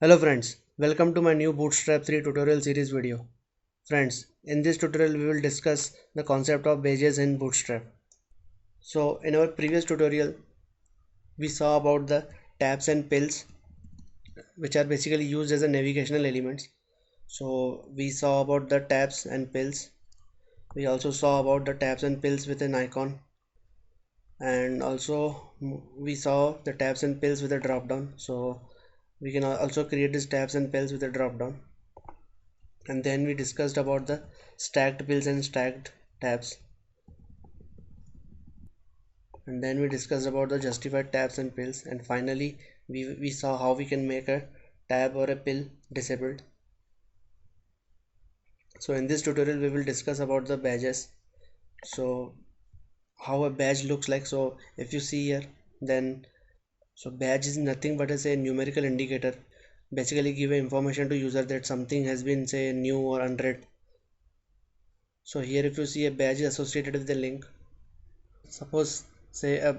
Hello friends, welcome to my new Bootstrap 3 tutorial series video. Friends, in this tutorial we will discuss the concept of badges in Bootstrap. So in our previous tutorial we saw about the tabs and pills, which are basically used as a navigational elements. So we saw about the tabs and pills. We also saw about the tabs and pills with an icon, and also we saw the tabs and pills with a drop down. So we can also create these tabs and pills with a drop down. And then we discussed about the stacked pills and stacked tabs, and then we discussed about the justified tabs and pills, and finally we saw how we can make a tab or a pill disabled. So in this tutorial we will discuss about the badges. So how a badge looks like. So if you see here, then so badge is nothing but as a numerical indicator, basically give information to user that something has been say new or unread. So here if you see a badge is associated with the link, suppose say a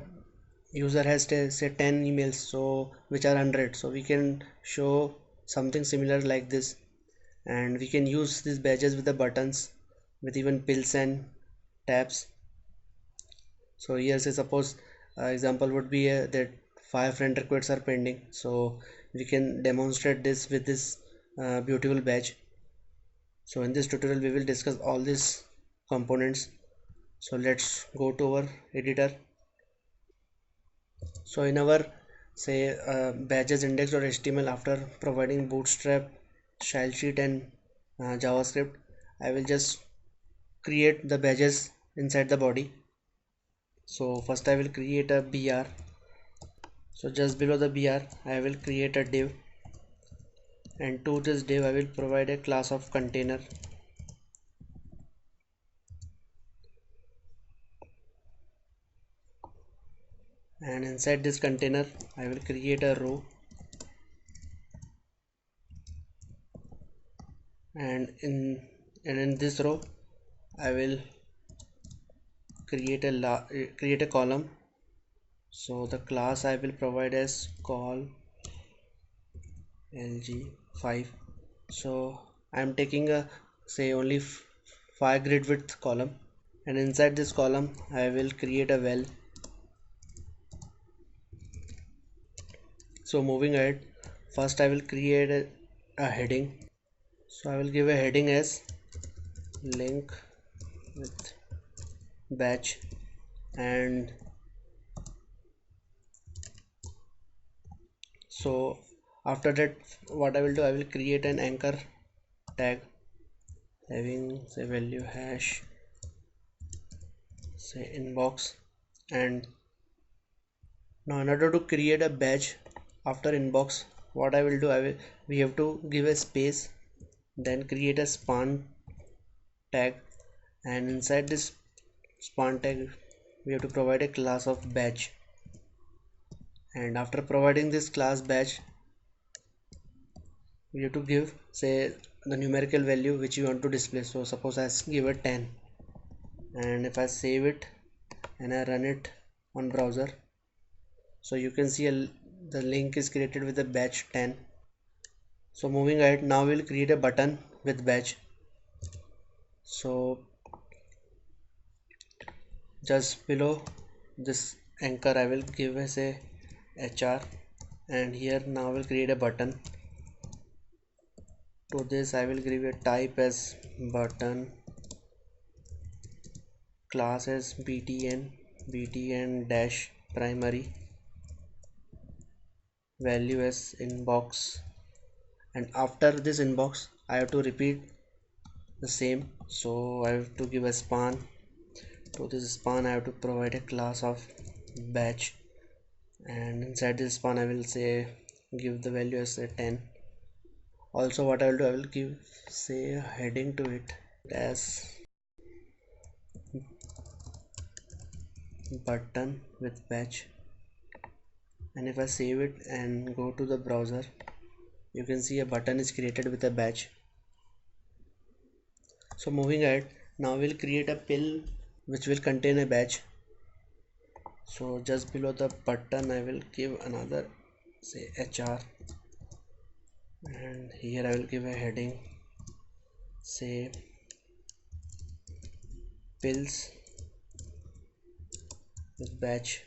user has say 10 emails so which are unread, so we can show something similar like this, and we can use these badges with the buttons, with even pills and tabs. So here say suppose example would be that 5 friend requests are pending, so we can demonstrate this with this beautiful badge. So in this tutorial we will discuss all these components. So let's go to our editor. So in our say badges index.html, after providing bootstrap, style sheet and javascript, I will just create the badges inside the body. So first I will create a br. So just below the br I will create a div, and to this div I will provide a class of container. And inside this container I will create a row, and in this row I will create a column. So the class I will provide as call lg5. So I am taking a say only 5 grid width column, and inside this column I will create a well. So moving ahead, first I will create a heading. So I will give a heading as link with batch, and so after that what I will do, I will create an anchor tag having say value hash say inbox. And now in order to create a badge after inbox, what I will do, we have to give a space, then create a span tag, and inside this span tag we have to provide a class of badge. And after providing this class badge, we have to give say the numerical value which you want to display. So suppose I give it 10, and if I save it and I run it on browser, so you can see the link is created with the badge 10. So moving ahead, now we'll create a button with badge. So just below this anchor I will give as a hr, and here now we'll create a button. To this I will give a type as button, class as btn dash primary, value as inbox, and after this inbox I have to repeat the same. So I have to give a span. To this span I have to provide a class of batch, and inside this span I will say give the value as a 10. Also what I will do, I will give say a heading to it as button with batch, and if I save it and go to the browser, you can see a button is created with a batch. So moving ahead, now we'll create a pill which will contain a batch. So just below the button I will give another say hr, and here I will give a heading, say pills with badge.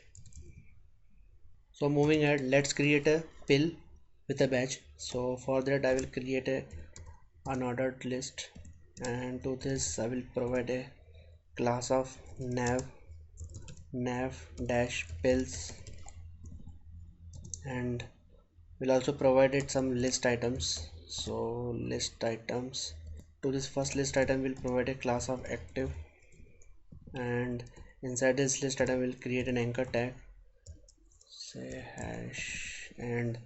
So moving ahead, let's create a pill with a badge. So for that I will create a unordered list, and to this I will provide a class of nav dash pills, and we'll also provided some list items. So list items, to this first list item we'll provide a class of active, and inside this list item we'll create an anchor tag, say hash, and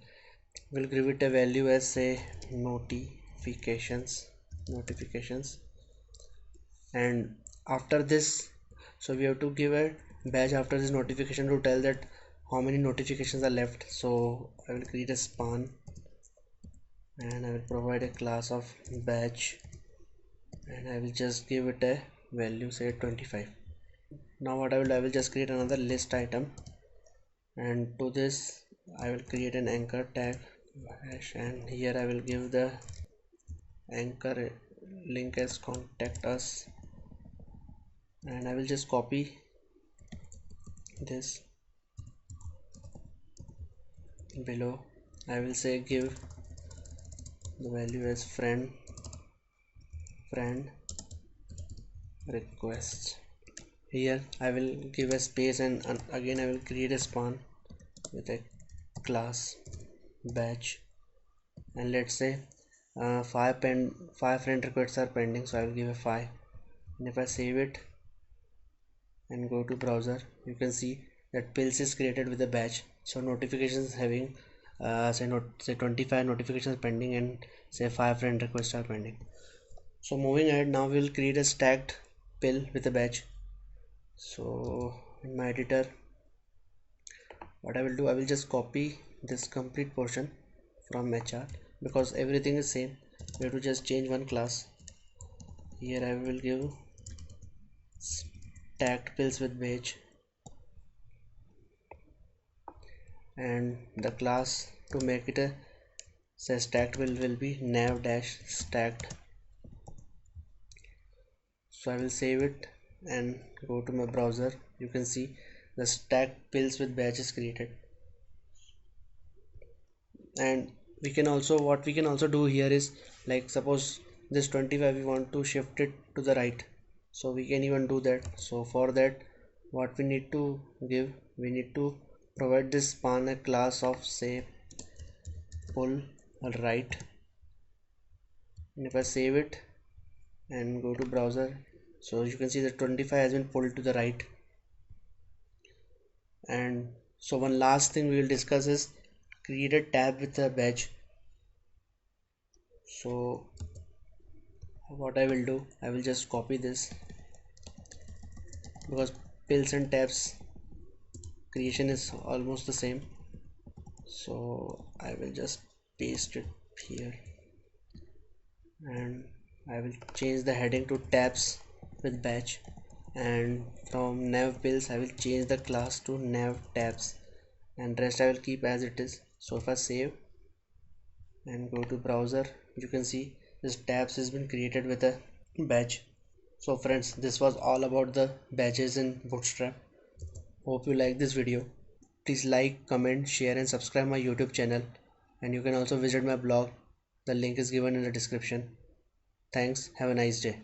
we'll give it a value as say notifications. And after this, so we have to give a badge after this notification to tell that how many notifications are left. So I will create a span, and I will provide a class of badge, and I will just give it a value, say 25. Now what I will just create another list item, and to this I will create an anchor tag hash, and here I will give the anchor link as contact us, and I will just copy this below. I will say give the value as friend request. Here I will give a space, and again I will create a span with a class batch, and let's say five friend requests are pending, so I will give a 5. And if I save it and go to browser, you can see that pills is created with a batch. So notifications having say 25 notifications pending, and say 5 friend requests are pending. So moving ahead, now we'll create a stacked pill with a batch. So in my editor, what I will do, I will just copy this complete portion from HR, because everything is same. We have to just change one class. Here I will give stacked pills with badge, and the class to make it a say stacked will be nav dash stacked. So I will save it and go to my browser. You can see the stacked pills with badge is created. And we can also, what we can also do here is, like suppose this 25 we want to shift it to the right, so we can even do that. So for that, what we need to give, we need to provide this span a class of say pull right, and if I save it and go to browser, so you can see that 25 has been pulled to the right. And so one last thing we will discuss is create a tab with a badge. So what I will do, I will just copy this, because pills and tabs creation is almost the same. So I will just paste it here, and I will change the heading to tabs with badge, and from nav pills I will change the class to nav tabs, and rest I will keep as it is. So if I save and go to browser, you can see this tabs has been created with a badge. So friends, this was all about the badges in Bootstrap. Hope you like this video. Please like, comment, share and subscribe my YouTube channel, and you can also visit my blog. The link is given in the description. Thanks. Have a nice day.